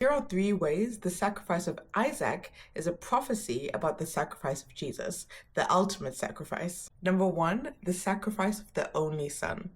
Here are three ways the sacrifice of Isaac is a prophecy about the sacrifice of Jesus, the ultimate sacrifice. Number one, the sacrifice of the only son.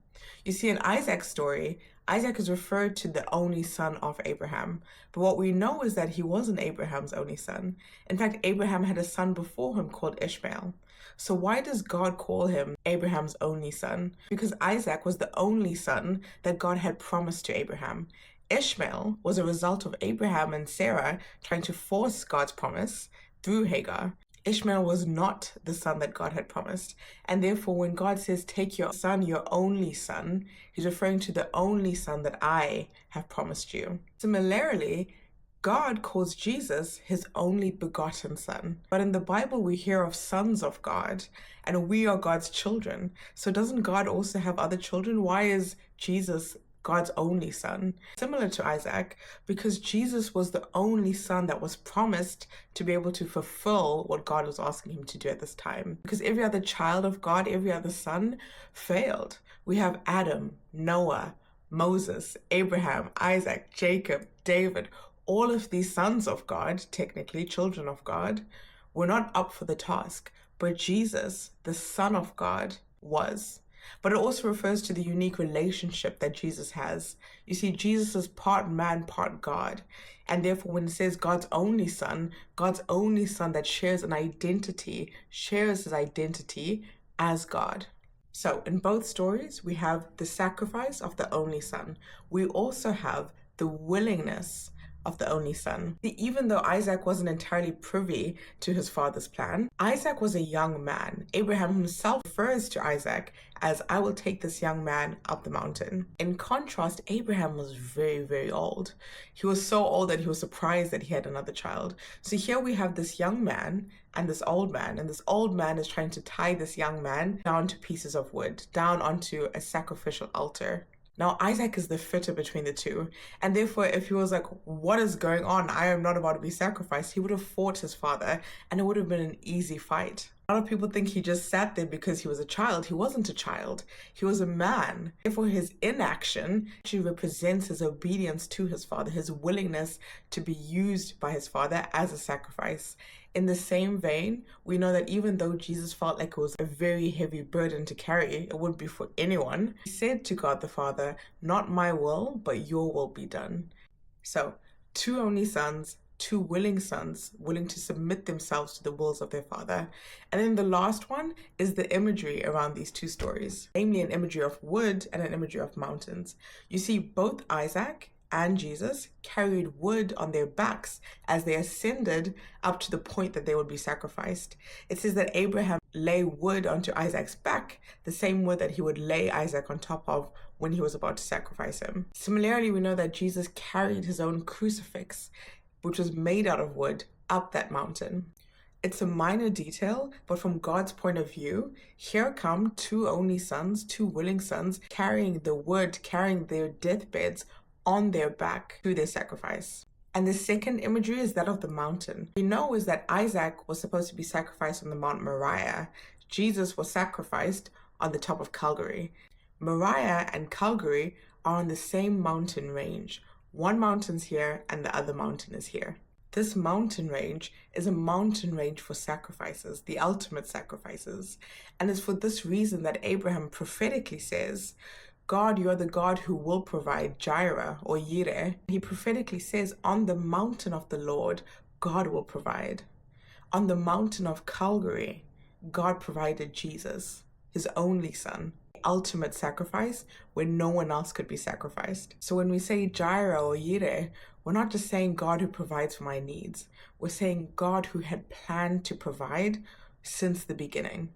You see, in Isaac's story, Isaac is referred to the only son of Abraham. But what we know is that he wasn't Abraham's only son. In fact, Abraham had a son before him called Ishmael. So why does God call him Abraham's only son? Because Isaac was the only son that God had promised to Abraham. Ishmael was a result of Abraham and Sarah trying to force God's promise through Hagar. Ishmael was not the son that God had promised. And therefore, when God says, take your son, your only son, he's referring to the only son that I have promised you. Similarly, God calls Jesus his only begotten son. But in the Bible, we hear of sons of God, and we are God's children. So doesn't God also have other children? Why is Jesus God's only son? Similar to Isaac, because Jesus was the only son that was promised to be able to fulfill what God was asking him to do at this time. Because every other child of God, every other son failed. We have Adam, Noah, Moses, Abraham, Isaac, Jacob, David. All of these sons of God, technically children of God, were not up for the task, but Jesus, the Son of God, was. But it also refers to the unique relationship that Jesus has. You see, Jesus is part man, part God. And therefore, when it says God's only son that shares an identity, shares his identity as God. So in both stories, we have the sacrifice of the only son. We also have the willingness of the only son. Even though Isaac wasn't entirely privy to his father's plan, Isaac was a young man. Abraham himself refers to Isaac as, I will take this young man up the mountain. In contrast, Abraham was very, very old. He was so old that he was surprised that he had another child. So here we have this young man and this old man, and this old man is trying to tie this young man down to pieces of wood, down onto a sacrificial altar. Now, Isaac is the fitter between the two, and therefore, if he was like, what is going on? I am not about to be sacrificed, he would have fought his father, and it would have been an easy fight. A lot of people think he just sat there because he was a child. He wasn't a child. He was a man. Therefore, his inaction actually represents his obedience to his father, his willingness to be used by his father as a sacrifice. In the same vein, we know that even though Jesus felt like it was a very heavy burden to carry, it wouldn't be for anyone, he said to God the Father, not my will, but your will be done. So, two only sons, two willing sons, willing to submit themselves to the wills of their father. And then the last one is the imagery around these two stories, namely an imagery of wood and an imagery of mountains. You see, both Isaac and Jesus carried wood on their backs as they ascended up to the point that they would be sacrificed. It says that Abraham lay wood onto Isaac's back, the same wood that he would lay Isaac on top of when he was about to sacrifice him. Similarly, we know that Jesus carried his own crucifix, which was made out of wood, up that mountain. It's a minor detail, but from God's point of view, here come two only sons, two willing sons, carrying the wood, carrying their deathbeds on their back to their sacrifice. And the second imagery is that of the mountain. We know is that Isaac was supposed to be sacrificed on the Mount Moriah. Jesus was sacrificed on the top of Calvary. Moriah and Calvary are on the same mountain range. One mountain's here and the other mountain is here. This mountain range is a mountain range for sacrifices, the ultimate sacrifices. And it's for this reason that Abraham prophetically says, God, you are the God who will provide, Jireh or Yireh. He prophetically says, on the mountain of the Lord, God will provide. On the mountain of Calvary, God provided Jesus, his only son, ultimate sacrifice where no one else could be sacrificed. So when we say Jireh or Yireh, we're not just saying God who provides for my needs. We're saying God who had planned to provide since the beginning.